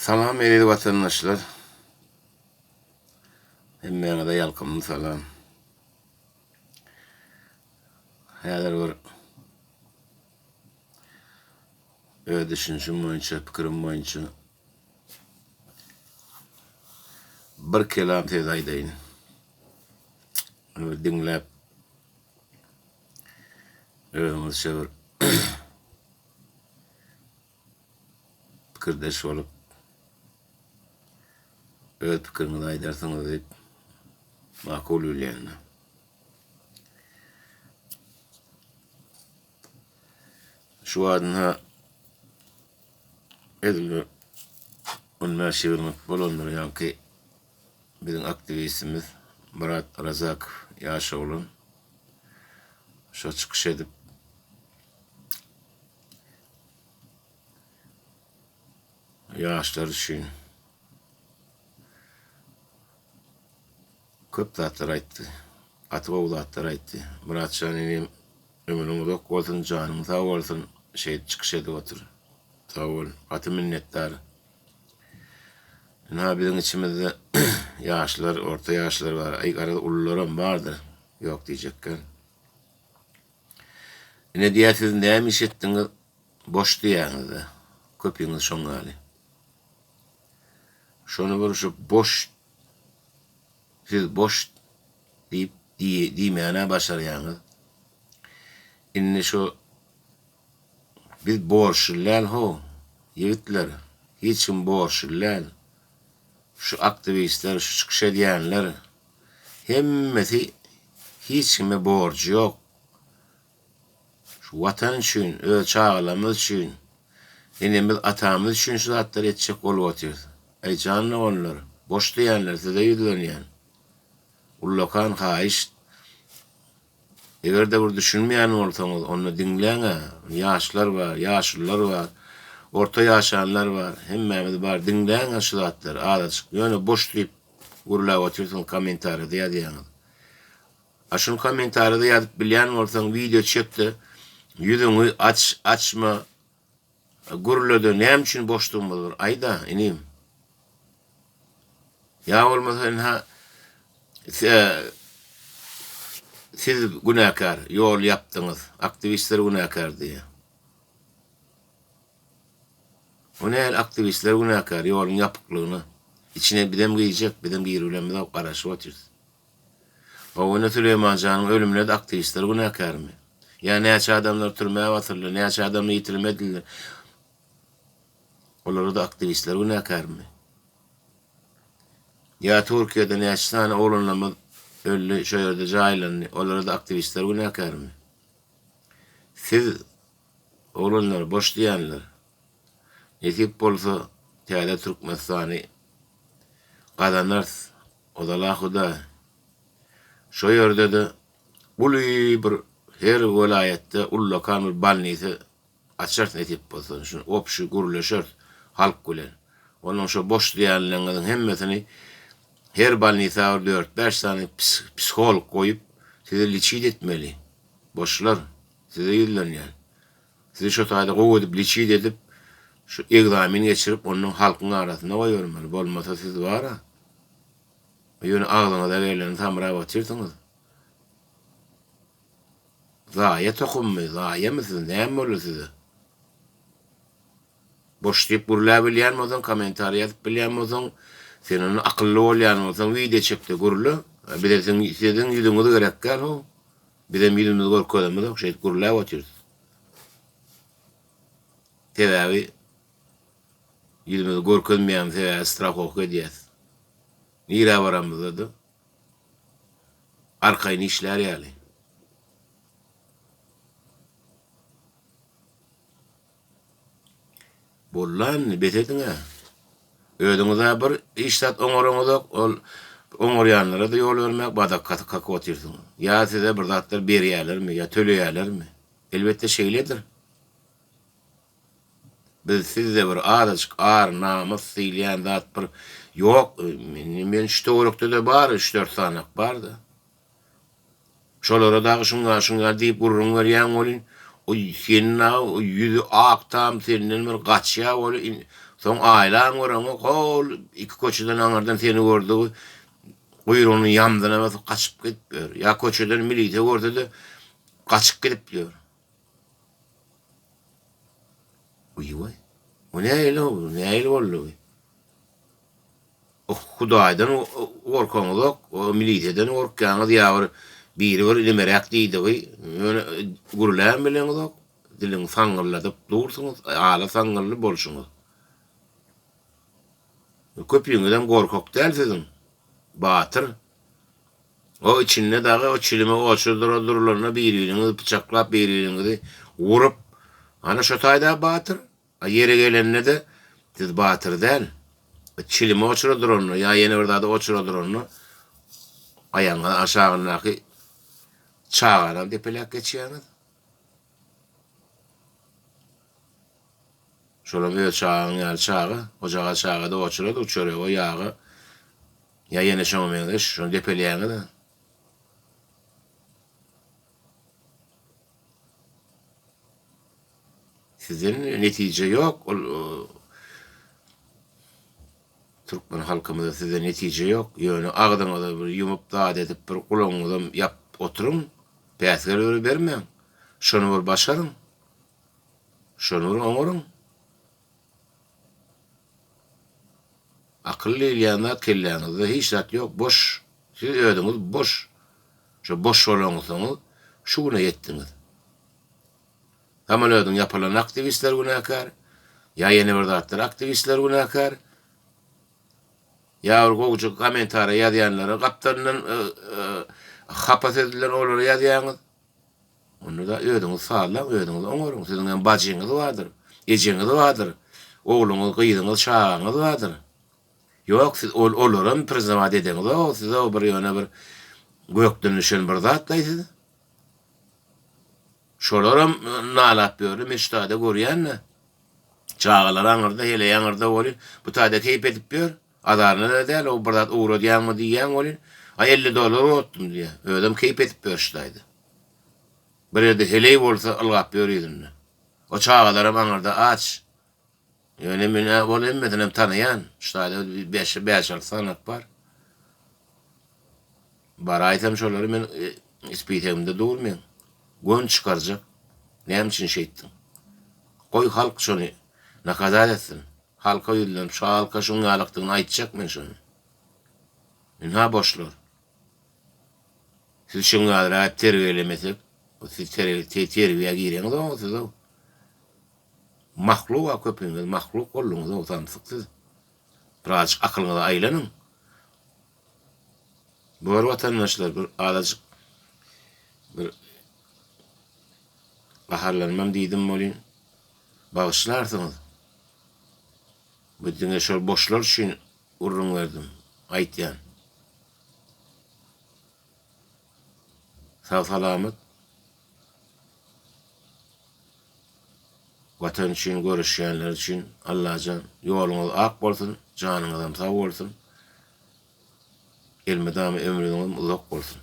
Salam eyledik vatandaşlar. Hemmeyana da yalkımlı salam. Häzir bir düşünüşüm boýunça, pikirim boýunça bir kelam tez aýdaýyn. Diňläp özüňizçe bir pikirdeş bolup öz pikiriňizi aýdarsyňyz diýip makul bilýän. Şu adına edildi üniversitelerimiz bolonlar ýa-ki bizim aktivistimiz Murat Razak Ýaşoğlu şo çykyş edip ýaşlar üçin köp zatlar aýtdy. Atyp owlatlar aýtdy. Muratjan enem ömrüňiz ok bolsun, janyňyz sag bolsun, çykyş edip otur. Sag bol, aty minnetdar. Bizim içimizde yaşlar, orta yaşlar var. Arada ulularım vardır. Yok diyecekken. Ne diyetsiz neyim iş ettiniz? Boş diýäňiz de. Köpüňiz şoň gali. Şonu bir şu boş, siz boş deyip diýmegine başarýaňyz. Inni şu biz borçlular ho, yiğitler. Hiç kim borçlular. Şu aktivistler, şu çykyş edýänler hemmesi hiç kime borcu yok. Şu vatan üçün, öz çağlamız üçün, enemiz atamız üçün şu zatları etjek bolup otur. Ey canlı onlar, boş diýenler size ýüzlenýän. Ullakan haýyş. Eger de bir düşünmeýän bolsaňyz, onu diňleňe. Ýaşlar var, ýaşlylar var. Orta yaşayanlar var, hemmemiz var, dinleyen şu zatlar, ağlaçık. Yani boş deyip, gurulap otursun komentarıda yazıyorsunuz. Aşın komentarıda yazıp bilen olsan video çekti, yüzünü açma, guruladı, neyim için boşluğum olur? Ayda, ineyim. Ya olmasa siz günahkar, yol yaptınız, aktivistler günahkar diye. O ne aktivistler günahkar, yolun yapıklığını içine bidem giyecek, bidem giyirülemede karşı oturuz. O ne Süleyman Can'ın ölümüne de aktivistler günahkar mı? Ya neçe adamlar türmeye batırılır, neçe adamlar yitilmediler. Onları da aktivistler günahkar mı? Ya Türkiye'de neçe tane oğlunlamız öldü, şöyle cahillenli, onları da aktivistler günahkar mı? Siz oğlunlar, boş diyenler, yetip bolsa täze Türkmenistany gazanır, o da lahuda. Şo ýerde de uly bir her welaýetde ullakan bir balnisy açart etip bolsa, şunu opşy gurulşar halk bilen. Onuň şo boş diýenleriň hemmesini her balnisy 4-5 tane psikolog goýup sizi liçit etmeli. Boşlar size ýüzlenýär. Sizi şo taýda goýup liçit edip şu egzamin geçirip onun halkın arasında koyuyorum. Bolmasa siz var ha. Yönü ağzına da verilen tamra batırtınız. Zaya tokunmuyor. Zaya mısınız? Neyem olur size? Boş deyip gurula bilyen mozun, komentar yazıp bilyen mozun, senin akıllı olyan mozun, video çekti gurulu. Bir de sizin yüzünüzü gerek gel o. Bir de yüzümüzü korkuyoruz. Şey gurula batırız. Tedavi yüzümüzü korkutmayan sebebi strahok ediyez. Nira varamızda da arkayını işler yani. Bollan betedin ha. Ödüňize bir iştat oňoraňyz oňorýanlara da ýol bermek badak kakak otursun. Ya size bir zatlar berýärlermi, ya töleýärlermi? Elbette şeýledir. Biz sizde bir ağdaçık ağır namus silyen zat bir yok. Men şu doğrukta da var, 3-4 sanak var da. Şolara da şunga deyip gururun verýän bolin. O senin o yüzü ak tam senin bir gaçya bolin. Son ailen oranı kol iki koçudan anardan seni gördü. Kuyruğunun yandına basıp kaçıp gitmiyor. Ya koçudan milite gördü de kaçıp gidip diyor. Uy vay. O ne öyle oldu? Ne öyle oldu? O Hudaydan korkanı yok. O militeden korkanı yavru. Biri var merak değildi. Öyle gurulayan bilen yok. Dilin sangırlatıp dursunuz. Ağla sangırlı bolsunuz. Köpüğünden korkak değil sizin. Batır. O içinde dağı o çilime durlarına birini bıçaklap birini vurup ana şotayda batır. Yere gelenine de siz batır değil. Çilime oçurdur onu. Ya yeni orada da oçurdur onu. Ayağına aşağındaki çağına depelak geçiyorsunuz. Şöyle bir çağın yer çağı. Ocağa çağı da oçurdur. Uçuruyor o yağı. Ya yeni şomayın şunu depeleyene de. Sizin netice yok. Türkmen halkımızda size netice yok. Yani ağzınıza bir yumup da edip bir kulağınıza yap oturun. Peyasları vermeyin. Şunu bir başarın. Şunu bir onurun. Akıllı ilyanlar kellerinize hiç zat yok. Boş. Siz ödünüz boş. Şu boş olanınız şu güne yettiniz. Tamam ödün yapılan aktivistler günahkar. Ya yeni bir dağıttır aktivistler günahkar. Yavru kovucu komentara yazıyanlara kaptanından kapat edilen olur yazıyanız. Onu da ödünüz sağlam, ödünüz onurun. Sizin bacınız vardır, eciniz vardır. Oğlunuz, kıydınız, çağınız vardır. Yok siz olurum prezama dediniz o size o bir yöne bir gökten düşen bir zatlaysınız. Şolaram nalat böyle meştade görüyen ne? Çağalar anırda hele yanırda olun. Bu tade keyip edip diyor. Adarına da değil o burada uğra diyen mi diyen olun. Ay $50 ottum diye. Ödem keyip edip diyorştaydı. Bir yerde hele olsa algap diyorydun. O çağalarım anırda aç. Yani mine olayım hem tanıyan. İşte 5 sanak var. Bara aytam şoları men ispitemde durmayın. Gön çıkaracak. Ne için şey ettin? Koy halk şunu ne kadar etsin. Halka yürüyorum. Şu halka şunu alıktığını aytacak mı şunu? Ne boşlar. Siz şunu alıp terbiyelemesek. Siz terbiye girin o siz o. Mahluk köpüğünüz, mahluk olunuz o tanısıksız. Birazcık aklınıza aylanın. Bu vatandaşlar bir alacık bir baharlanmam dedim olin. Bağışlarsınız. Bu dünya şöyle boşlar için urun verdim. Aytyan. Sağ salamet. Vatan için, görüşenler için Allah'can yolunuz ak olsun, canınız sağ olsun. Elmedamı ömrünüz uzak olsun.